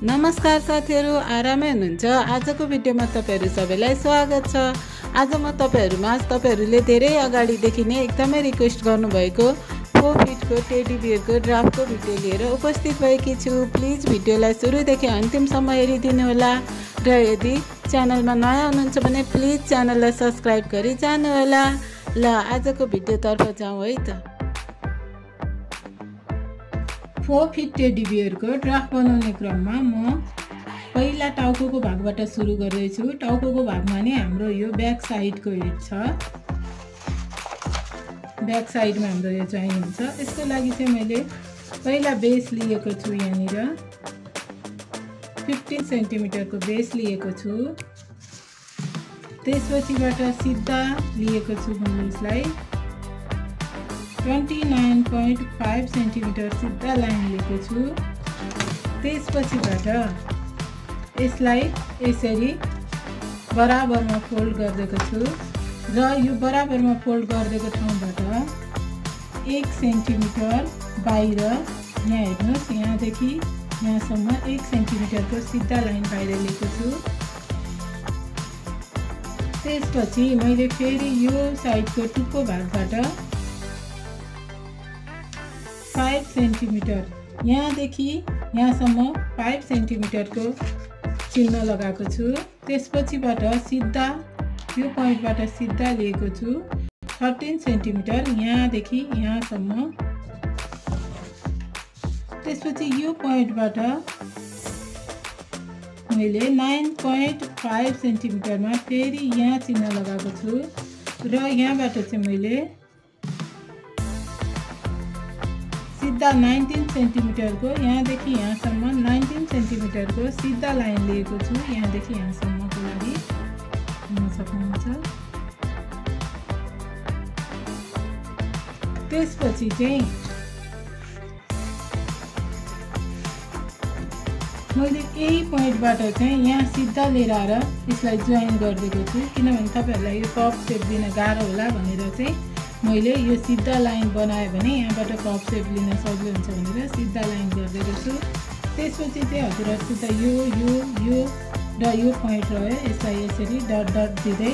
नमस्कार साथीहरु, आरामै हुनुहुन्छ? आजको भिडियोमा तपाईहरु सबैलाई स्वागत छ। आज म तपाईहरुले धेरै अगाडिदेखि नै एकदमै रिक्वेस्ट गर्नुभएको 4 फिटको टेडी बियरको ड्राफ्टको भिडियो लिएर उपस्थित भएकी छु। प्लिज भिडियोलाई सुरुदेखि अन्तिमसम्म हेरिदिनु होला र यदि च्यानलमा नयाँ हुनुहुन्छ भने प्लिज च्यानललाई सब्स्क्राइब गरी जानु होला। ल आजको भिडियोतर्फ जाउँ है त। 4 फिट टेडी बियरको ड्राफ्ट बनाउने क्रममा म पहिला टाउकोको भागबाट सुरु गर्दैछु। टाउकोको भागमा नै हाम्रो यो ब्याक साइडको हेड छ। ब्याक साइडमा हाम्रो यो जोइन हुन्छ। यसको लागि चाहिँ मैले पहिला बेस लिएको छु। यहाँनिर 15 सेन्टिमिटरको बेस लिएको छु। त्यसपछिबाट सिधा लिएको छु बुन्देसलाई 29.5 सेन्टिमिटर सिधा लाइन लिएको छु। त्यसपछिबाट यसलाई यसरी बराबरमा फोल्ड गरिदिएको छु र यो बराबरमा फोल्ड गरिदिएको ठाउँबाट 1 सेन्टिमिटर बाहिर यहाँ हेर्नुहोस्, यहाँदेखि यहाँसम्म 1 सेन्टिमिटरको सिधा लाइन बाहिर लिएको छु। त्यसपछि मैले फेरि यो साइडको टुप्पो भागबाट 5 सेन्टिमिटर यहाँदेखि यहाँसम्म 5 सेन्टिमिटरको चिन्ह लगाएको छु। त्यसपछिबाट सिधा यो पोइन्टबाट सिधा लिएको छु 13 सेन्टिमिटर यहाँदेखि यहाँसम्म। त्यसपछि यो पोइन्टबाट मैले 9.5 सेन्टिमिटरमा फेरि यहाँ चिन्ह लगाएको छु र यहाँबाट चाहिँ मैले सिधा 19 सेन्टिमिटरको यहाँदेखि यहाँसम्म 19 सेन्टिमिटरको सिधा लाइन लिएको छु। यहाँदेखि यहाँसम्मको लागि हेर्न सक्नुहुन्छ। त्यसपछि चाहिँ मैले यही पोइन्टबाट चाहिँ यहाँ सिधा लिएर आएर यसलाई जोइन गरिदिएको छु, किनभने तपाईहरुलाई यो कप सेप दिन गाह्रो होला भनेर चाहिँ मैले यो सिधा लाइन बनायो भने यहाँबाट कप सेप लिन सजिलो हुन्छ भनेर सिधा लाइन गरिदिएको छु। त्यसपछि चाहिँ हजुरहरुसित यो र यो पोइन्ट रह्यो, यसलाई यसरी डट डट दिँदै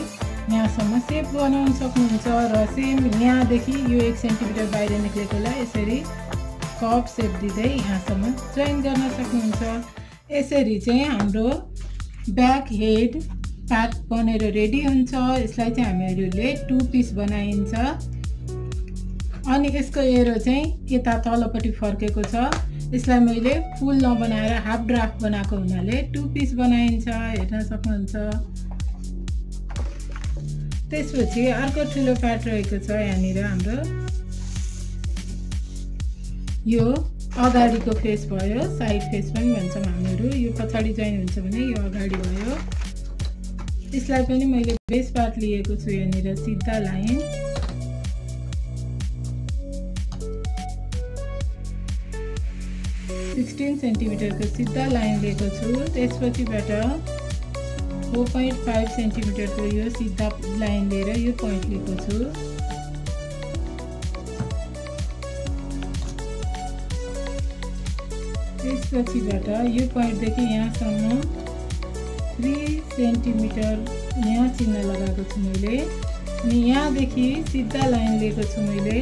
यहाँसम्म सेप बनाउन सक्नुहुन्छ र सेम यहाँदेखि यो 1 सेन्टिमिटर बाहिर निक्लेकोलाई यसरी कप सेप दिँदै यहाँसम्म जोइन गर्न सक्नुहुन्छ। यसरी चाहिँ हाम्रो ब्याक हेड पार्ट बनेर रेडी हुन्छ। यसलाई चाहिँ हामीहरूले 2 पिस बनाइन्छ अनि यसको एरो चाहिँ यता तलपट्टि फर्केको छ। यसलाई मैले फुल नबनाएर हाफ ड्राफ्ट बनाएको हुनाले 2 पिस बनाइन्छ, हेर्न सक्नुहुन्छ। त्यसपछि अर्को ठुलो पार्ट रहेको छ यहाँनिर हाम्रो यो अगाडिको फेस भयो, साइड फेस पनि भन्छौँ हामीहरू। यो पछाडि जोइन हुन्छ भने यो अगाडि भयो। यसलाई पनि मैले बेस पार्ट लिएको छु यहाँनिर सिधा लाइन। सेन्टिमिटरको सिधा लाइन लिएको छु। त्यसपछिबाट 4.5 सेन्टिमिटरको यो सिधा लाइन लिएर यो पोइन्ट लिएको छु। त्यसपछिबाट यो पोइन्टदेखि यहाँसम्म 3 सेन्टिमिटर यहाँ चिन्ह लगाएको छु मैले अनि यहाँदेखि सिधा लाइन लिएको छु मैले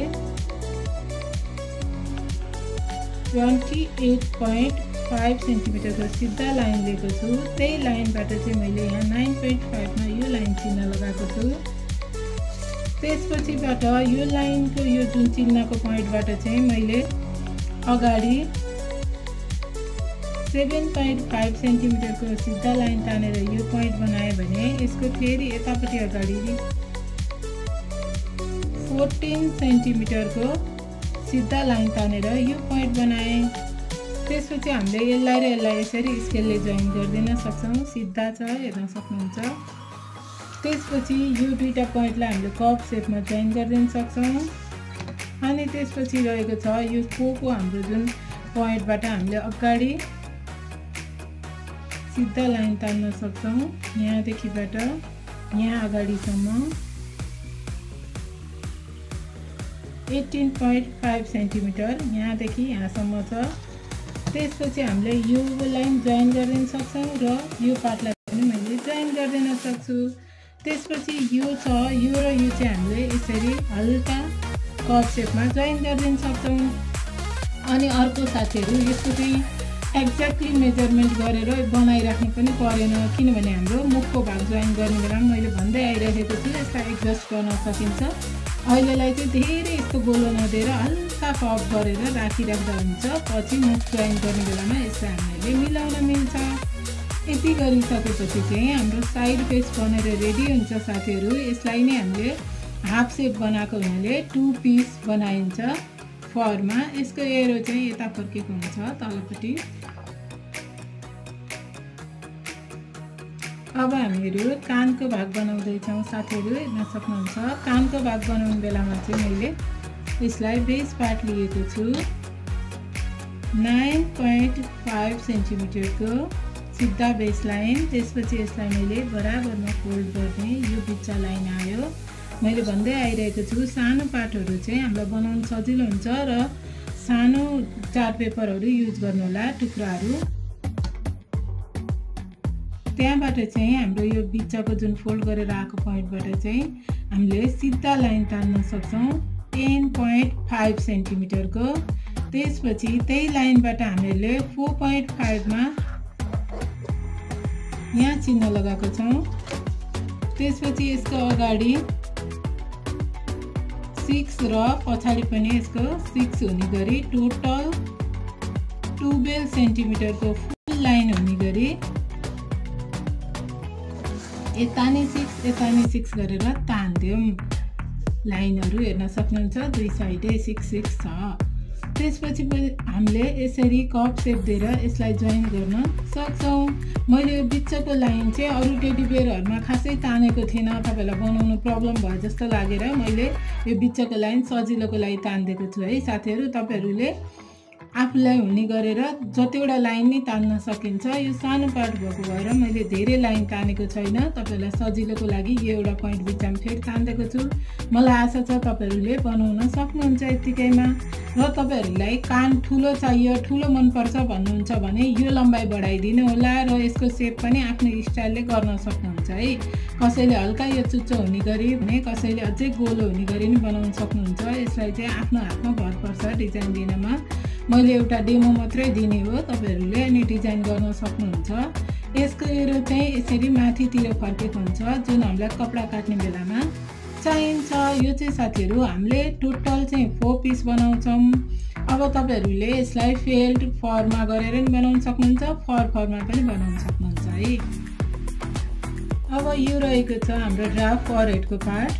28.5 सेन्टिमिटरको सिधा लाइन लिएको छु। त्यही लाइनबाट चाहिँ मैले यहाँ 9.5 मा यो लाइन चिन्ह लगाएको छु। त्यसपछिबाट यो लाइनको यो जुन चिन्हको पोइन्टबाट चाहिँ मैले अगाडि 7.5 सेन्टिमिटरको सिधा लाइन तानेर यो पोइन्ट बनाएँ भने यसको फेरि यतापट्टि अगाडि 14 सेन्टिमिटरको सिधा लाइन तानेर यो पोइन्ट बनाएँ। त्यसपछि हामीले यसलाई यसरी स्केलले जोइन गरिदिन सक्छौँ। सिधा छ, हेर्न सक्नुहुन्छ। त्यसपछि यो दुईटा पोइन्टलाई हामीले कप सेपमा जोइन गरिदिन सक्छौँ। अनि त्यसपछि रहेको छ यो कोको हाम्रो जुन पोइन्टबाट हामीले अगाडि सिधा लाइन तान्न सक्छौँ। यहाँदेखिबाट यहाँ अगाडिसम्म 18.5 सेन्टिमिटर यहाँदेखि यहाँसम्म छ। त्यसपछि हामीले यो लाइन जोइन गरिदिन सक्छौँ र यो पार्टलाई पनि मैले जोइन गरिदिन सक्छु। त्यसपछि यो छ, यो र यो चाहिँ हामीले यसरी हल्का कप सेपमा जोइन गरिदिन सक्छौँ। अनि अर्को साथीहरू यसको चाहिँ एक्ज्याक्टली मेजरमेन्ट गरेर बनाइराख्नु पनि परेन, किनभने हाम्रो मुखको भाग जोइन गर्ने बेलामा मैले भन्दै आइरहेको छु यसलाई एडजस्ट गर्न सकिन्छ। अहिलेलाई चाहिँ धेरै यस्तो गोलो नदिएर हल्का कप गरेर राखिराख्दा हुन्छ, पछि मुख जोइन गर्ने बेलामा यसलाई हामीले मिलाउन मिल्छ। यति गरिसकेपछि चाहिँ हाम्रो साइड फेस बनेर रेडी हुन्छ साथीहरू। यसलाई नै हामीले हाफ सेप बनाएको हुनाले 2 पिस बनाइन्छ फरमा। यसको एरो चाहिँ यता फर्केको हुन्छ तलपट्टि। अब हामीहरू कानको भाग बनाउँदैछौँ साथीहरू, हेर्न सक्नुहुन्छ। कानको भाग बनाउने बेलामा चाहिँ मैले यसलाई बेस पार्ट लिएको छु 9.5 सेन्टिमिटरको सिधा बेस लाइन। त्यसपछि यसलाई मैले बराबरमा फोल्ड गर्ने, यो बिच्चा लाइन आयो। मैले भन्दै आइरहेको छु सानो पार्टहरू चाहिँ हामीलाई बनाउन सजिलो हुन्छ र सानो चार्ट पेपरहरू युज गर्नु होला, टुक्राहरू। त्यहाँबाट चाहिँ हाम्रो यो बिच्चाको जुन फोल्ड गरेर आएको पोइन्टबाट चाहिँ हामीले सिधा लाइन तान्न सक्छौँ 10.5 सेन्टिमिटरको। त्यसपछि त्यही लाइनबाट हामीले 4.5 मा यहाँ चिन्ह लगाएको छौँ। त्यसपछि यसको अगाडि 6 र पछाडि पनि यसको 6 हुने गरी टोटल 12 सेन्टिमिटरको फुल लाइन हुने गरी यता नि 6 गरेर तान्दियौँ। लाइनहरू हेर्न सक्नुहुन्छ, दुई साइडै 6 छ। त्यसपछि हामीले यसरी कप सेप दिएर यसलाई जोइन गर्न सक्छौँ। मैले यो बिचको लाइन चाहिँ अरू टेडी बियरहरूमा खासै तानेको थिएन, तपाईँहरूलाई बनाउनु प्रब्लम भयो जस्तो लागेर मैले यो बिचको लाइन सजिलोको लागि तानिदिएको छु है साथीहरू। तपाईँहरूले आफूलाई हुने गरेर जतिवटा लाइन नै तान्न सकिन्छ। यो सानो पार्ट भएको भएर मैले धेरै लाइन तानेको छैन, तपाईँहरूलाई सजिलोको लागि यो एउटा पोइन्ट बिचमा फेरि तानिदिएको छु। मलाई आशा छ तपाईँहरूले बनाउन सक्नुहुन्छ यतिकैमा। र तपाईँहरूलाई कान ठुलो चाहियो, ठुलो मनपर्छ भन्नुहुन्छ भने यो लम्बाइ बढाइदिनु होला र यसको सेप पनि आफ्नो स्टाइलले गर्न सक्नुहुन्छ है। कसैले हल्का यो चुच्चो हुने गरी भने कसैले अझै गोलो हुने गरी नि बनाउन सक्नुहुन्छ। यसलाई चाहिँ आफ्नो हातमा भर पर्छ डिजाइन दिनमा। मैले एउटा डेमो मात्रै दिने हो, तपाईँहरूले अनि डिजाइन गर्न सक्नुहुन्छ। यसको एरो चाहिँ यसरी माथितिर फर्केको हुन्छ जुन हामीलाई कपडा काट्ने बेलामा चाहिन्छ। यो चाहिँ साथीहरू हामीले टोटल चाहिँ 4 पिस बनाउँछौँ। अब तपाईँहरूले यसलाई फेल्ड फरमा गरेर नि बनाउन सक्नुहुन्छ, फरमा पनि बनाउन सक्नुहुन्छ है। अब यो रहेको छ हाम्रो ड्राफ्ट फरहेडको पार्ट।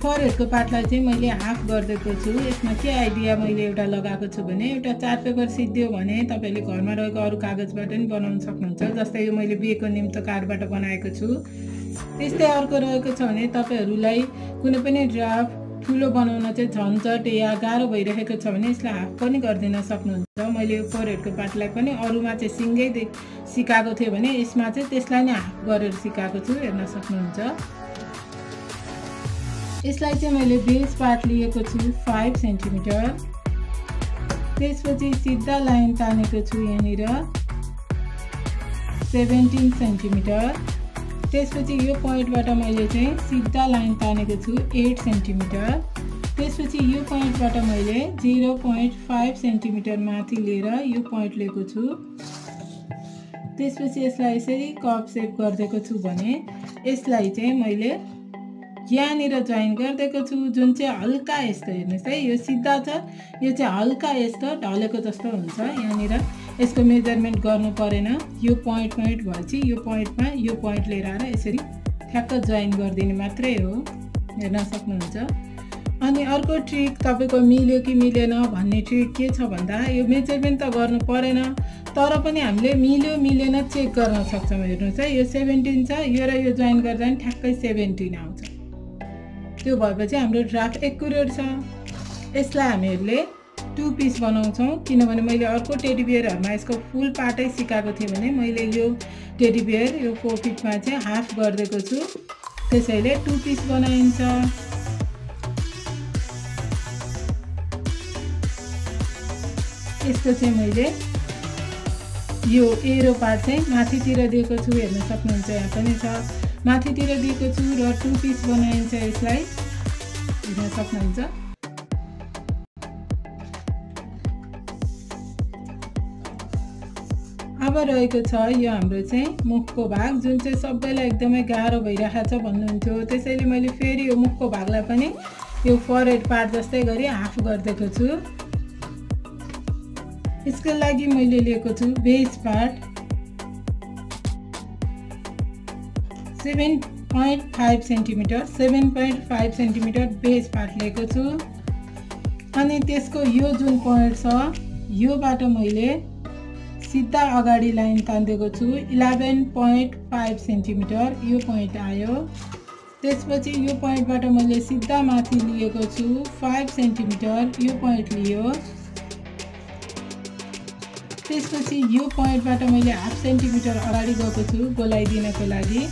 फरहेडको पार्टलाई चाहिँ मैले हाफ गरिदिएको छु। यसमा के आइडिया मैले एउटा लगाएको छु भने एउटा चार्ट पेपर सिद्धियो भने तपाईँले घरमा रहेको अरू कागजबाट पनि बनाउन सक्नुहुन्छ। जस्तै यो मैले बिहेको निम्तो कार्डबाट बनाएको छु। त्यस्तै अर्को रहेको छ भने तपाईँहरूलाई कुनै पनि ड्राफ्ट ठुलो बनाउन चाहिँ झन्झट या गाह्रो भइरहेको छ भने यसलाई हाफ पनि गरिदिन सक्नुहुन्छ। मैले यो फरहेडको पार्टलाई पनि अरूमा चाहिँ सिङ्गै सिकाएको थियो भने यसमा चाहिँ त्यसलाई नै हाफ गरेर सिकाएको छु, हेर्न सक्नुहुन्छ। यसलाई चाहिँ मैले बेस पार्ट लिएको छु 5 सेन्टिमिटर। त्यसपछि सिधा लाइन तानेको छु यहाँनिर 17 सेन्टिमिटर। त्यसपछि यो पोइन्टबाट मैले चाहिँ सिधा लाइन तानेको छु 8 सेन्टिमिटर। त्यसपछि यो पोइन्टबाट मैले 0.5 सेन्टिमिटर माथि लिएर यो पोइन्ट लिएको छु। त्यसपछि यसलाई यसरी कप सेप गरिदिएको छु भने यसलाई चाहिँ मैले यहाँनिर जोइन गरिदिएको छु, जुन चाहिँ हल्का यस्तो हेर्नुहोस् है। यो सिधा छ, यो चाहिँ हल्का यस्तो ढलेको जस्तो हुन्छ। यहाँनिर यसको मेजरमेन्ट गर्नु परेन, यो पोइन्ट भएपछि यो पोइन्टमा यो पोइन्ट लिएर आएर यसरी ठ्याक्क जोइन गरिदिने मात्रै हो, हेर्न सक्नुहुन्छ। अनि अर्को ट्रिक तपाईँको मिल्यो कि मिलेन भन्ने ट्रिक के छ भन्दा यो मेजरमेन्ट त गर्नु परेन, तर पनि हामीले मिल्यो मिलेन चेक गर्न सक्छौँ। हेर्नुहोस् है, यो 17 छ, यो र यो जोइन गर्दा पनि ठ्याक्कै 17 आउँछ। त्यो भएपछि हाम्रो ड्राफ्ट एक्युरेट छ। यसलाई हामीहरूले 2 पिस बनाउँछौँ, किनभने मैले अर्को टेडी बियरहरूमा यसको फुल पार्टै सिकाएको थिएँ भने मैले यो टेडी बियर यो 4 फिटमा चाहिँ हाफ गरिदिएको छु, त्यसैले 2 पिस बनाइन्छ। यसको चाहिँ मैले यो एरो पार्ट चाहिँ माथितिर दिएको छु, हेर्न सक्नुहुन्छ। यहाँ पनि छ माथितिर दिएको छु र 2 पिस बनाइन्छ यसलाई, हेर्न सक्नुहुन्छ। अब रहेको छ यो हाम्रो चाहिँ मुखको भाग, जुन चाहिँ सबैलाई एकदमै गाह्रो भइरहेको छ भन्नुहुन्थ्यो। त्यसैले मैले फेरि यो मुखको भागलाई पनि यो फरहेड पार्ट जस्तै गरी हाफ गरिदिएको छु। यसको लागि मैले लिएको छु base part 7.5 centimetre, 7.5 centimetre base part लिएको छु। अनि त्यसको यो जुन पोइन्ट छ योबाट मैले सिधा अगाडि लाइन तान्दिएको छु 11.5 सेन्टिमिटर, यो पोइन्ट आयो। त्यसपछि यो पोइन्टबाट मैले सिधा माथि लिएको छु 5 सेन्टिमिटर, यो पोइन्ट लियो। त्यसपछि यो पोइन्टबाट मैले हाफ सेन्टिमिटर अगाडि गएको छु गोलाइदिनको लागि।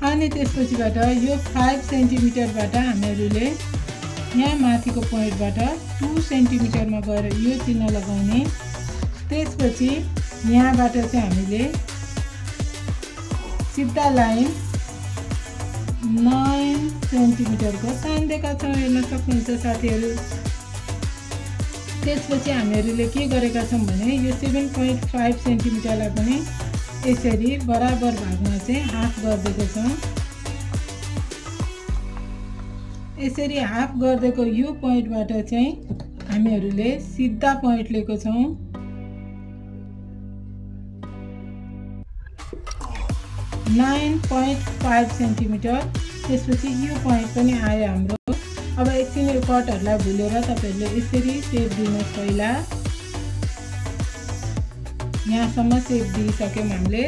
अनि त्यसपछिबाट यो 5 सेन्टिमिटरबाट हामीहरूले यहाँ माथिको पोइन्टबाट 2 सेन्टिमिटरमा गएर यो चिन्ह लगाउने। त्यसपछि यहाँबाट चाहिँ हामीले सिधा लाइन 9 सेन्टिमिटरको तान्देका छौँ, हेर्न सक्नुहुन्छ साथीहरू। त्यसपछि हामीहरूले के गरेका छौँ भने यो 7.5 सेन्टिमिटरलाई पनि यसरी बराबर भागमा चाहिँ हाफ गरिदिएको छौँ। यसरी हाफ गरिदिएको यो पोइन्टबाट चाहिँ हामीहरूले सिधा पोइन्ट लिएको छौँ 9.5 सेन्टिमिटर। त्यसपछि यो पोइन्ट पनि आयो हाम्रो। अब एकछिन यो कटहरूलाई भुलेर तपाईहरुले यसरी सेप दिनुहोस्। पहिला यहाँसम्म सेप दिइसक्यौँ हामीले।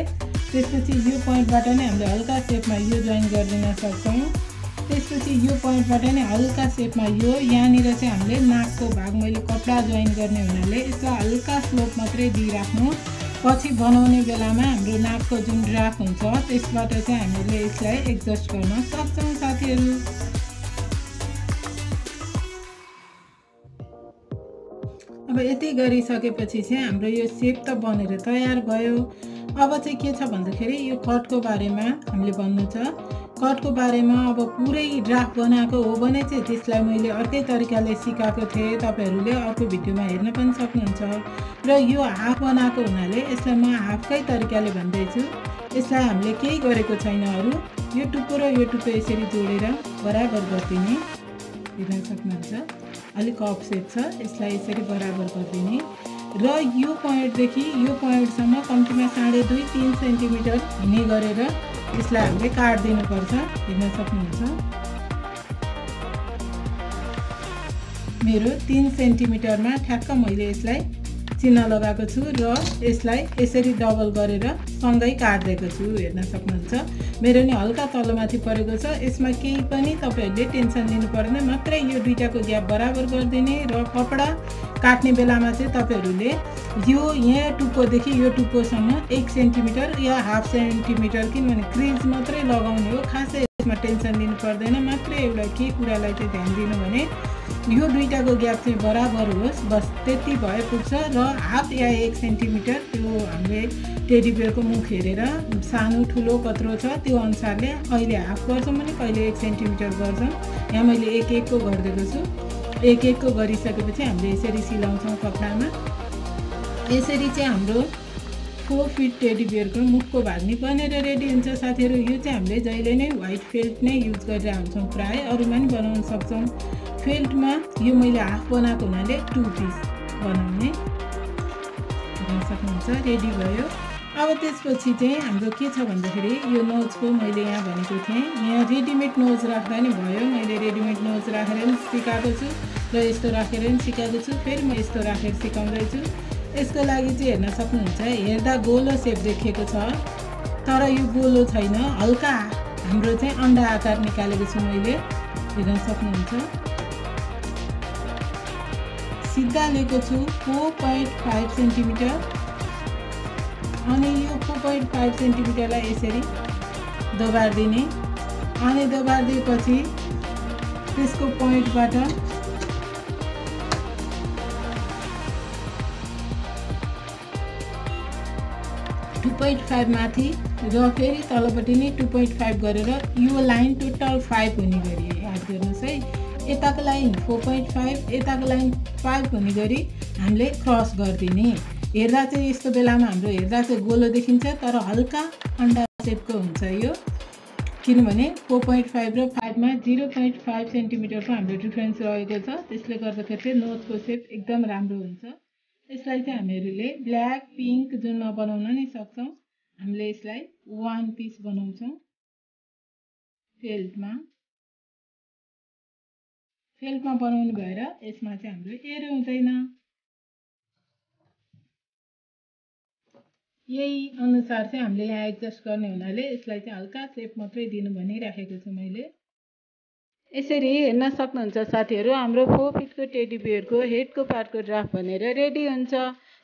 त्यसपछि यो पोइन्टबाट नै हामीले हल्का सेपमा यो जोइन गरिदिन सक्छौँ। त्यसपछि यो पोइन्टबाट नै हल्का सेपमा यो यहाँनिर चाहिँ हामीले नाकको भाग मैले कपडा जोइन गर्ने हुनाले यसलाई हल्का स्लोप मात्रै दिइराख्नु। पछि बनाउने बेलामा हाम्रो नाकको जुन ड्राफ्ट हुन्छ त्यसबाट चाहिँ हामीले यसलाई एडजस्ट गर्न सक्छौँ साथीहरू। अब यति गरिसकेपछि चाहिँ हाम्रो यो सेप त बनेर तयार भयो। अब चाहिँ के छ भन्दाखेरि यो कटको बारेमा हामीले भन्नु छ। कटको बारेमा अब पुरै ड्राफ्ट बनाएको हो भने चाहिँ त्यसलाई मैले अर्कै तरिकाले सिकाएको थिएँ, तपाईहरुले अर्को भिडियोमा हेर्न पनि सक्नुहुन्छ। र यो हाफ बनाएको हुनाले यसलाई म हाफकै तरिकाले भन्दैछु। यसलाई हामीले केही गरेको छैन अरू। यो टुप्पो र यो टुप्पो यसरी जोडेर बराबर गरिदिने, हेर्न सक्नुहुन्छ। अलिक अफ सेप छ, यसलाई यसरी बराबर गरिदिने र यो पोइन्टदेखि यो पोइन्टसम्म कम्तीमा 2.5-3 सेन्टिमिटर हुने गरेर यसलाई हामीले काट्दिनुपर्छ, हेर्न सक्नुहुन्छ। मेरो 3 सेन्टिमिटरमा ठ्याक्क मैले यसलाई चिन्ह लगाएको छु र यसलाई यसरी डबल गरेर सँगै काट्दिएको छु, हेर्न सक्नुहुन्छ। मेरो नि हल्का तलमाथि परेको छ, यसमा केही पनि तपाईहरुले टेन्सन लिनु पर्दैन। मात्रै यो दुईटाको ग्याप बराबर गरिदिने र कपडा काट्ने बेलामा चाहिँ तपाईहरुले यो यहाँ टुप्पोदेखि यो टुप्पोसम्म 1 सेन्टिमिटर या हाफ सेन्टिमिटर किनभने क्रिज मात्रै लगाउने हो, खासै यसमा टेन्सन लिनु पर्दैन। मात्रै एउटा के कुरालाई चाहिँ ध्यान दिनु भने यो दुईटाको ग्याप चाहिँ बराबर होस्, बस त्यति भए पुग्छ। र हाफ या 1 सेन्टिमिटर त्यो हामीले टेडी बियरको मुख हेरेर सानो ठुलो कत्रो छ त्यो अनुसारले कहिले हाफ गर्छौँ भने कहिले 1 सेन्टिमिटर गर्छौँ। यहाँ मैले 1-1 को गरिदिएको छु। 1-1 को गरिसकेपछि हामीले यसरी सिलाउँछौँ कपडामा। यसरी चाहिँ हाम्रो 4 फिट टेडी बियरको मुखको भाग नि बनेर रेडी हुन्छ साथीहरू। यो चाहिँ हामीले जहिले नै व्हाइट फेल्ट नै युज गरेर हुन्छौँ, प्राय अरूमा पनि बनाउन सक्छौँ। फेल्टमा यो मैले हाफ बनाएको हुनाले 2 पिस बनाउने, हेर्न सक्नुहुन्छ। रेडी भयो। अब त्यसपछि चाहिँ हाम्रो के छ भन्दाखेरि यो नोजको मैले यहाँ भनेको थिएँ, यहाँ रेडिमेड नोज राख्दा नि भयो। मैले रेडिमेड नोज राखेर पनि सिकाएको छु र यस्तो राखेर पनि सिकाएको छु। फेरि म यस्तो राखेर सिकाउँदैछु। यसको लागि चाहिँ हेर्न सक्नुहुन्छ, हेर्दा गोलो सेप देखिएको छ तर यो गोलो छैन, हल्का हाम्रो चाहिँ अन्डा आकार निकालेको छु मैले, हेर्न सक्नुहुन्छ। सिधा लिएको छु 4.5 सेन्टिमिटर अनि यो 4.5 सेन्टिमिटरलाई यसरी दबाडिदिने। अनि दबाडिदिएपछि त्यसको पोइन्टबाट 2.5 माथि र फेरि तलपट्टि नै 2.5 गरेर यो लाइन टोटल 5 हुने गरी याद गर्नुहोस् है। यताको लाइन 4.5 यताको लाइन 5 हुने गरी हामीले क्रस गरिदिने। हेर्दा चाहिँ यस्तो बेलामा हाम्रो हेर्दा चाहिँ गोलो देखिन्छ तर हल्का अन्डा सेपको हुन्छ यो, किनभने 4.5 र 5 मा 0.5 सेन्टिमिटरको हाम्रो डिफरेन्स रहेको छ। त्यसले गर्दाखेरि चाहिँ नोजको सेप एकदम राम्रो हुन्छ। यसलाई चाहिँ हामीहरूले ब्ल्याक पिङ्क जुनमा बनाउन नै सक्छौँ। हामीले यसलाई 1 पिस बनाउँछौँ। फेल्टमा बनाउनु भएर यसमा चाहिँ हाम्रो एरो हुँदैन। यही अनुसार चाहिँ हामीले यहाँ एडजस्ट गर्ने हुनाले यसलाई चाहिँ हल्का सेप मात्रै दिनु भनिराखेको छु मैले। यसरी हेर्न सक्नुहुन्छ साथीहरू, हाम्रो 4 फिटको टेडी बियरको हेडको पार्टको ड्राफ्ट बनेर रेडी हुन्छ।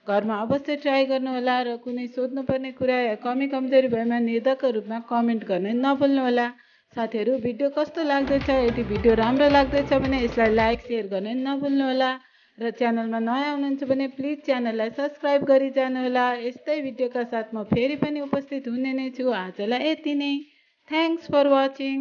घरमा अवश्य ट्राई गर्नुहोला र कुनै सोध्नुपर्ने कुरा या कमी कमजोरी भएमा निर्धक्क रूपमा कमेन्ट गर्न नभुल्नुहोला। साथीहरू, भिडियो कस्तो लाग्दैछ? यदि भिडियो राम्रो लाग्दैछ भने यसलाई लाइक सेयर गर्न नभुल्नुहोला र च्यानलमा नयाँ हुनुहुन्छ भने प्लिज च्यानललाई सब्स्क्राइब गरी जानुहोला। यस्तै भिडियोका साथ म फेरि पनि उपस्थित हुने नै छु। आजलाई यति नै। Thanks for watching.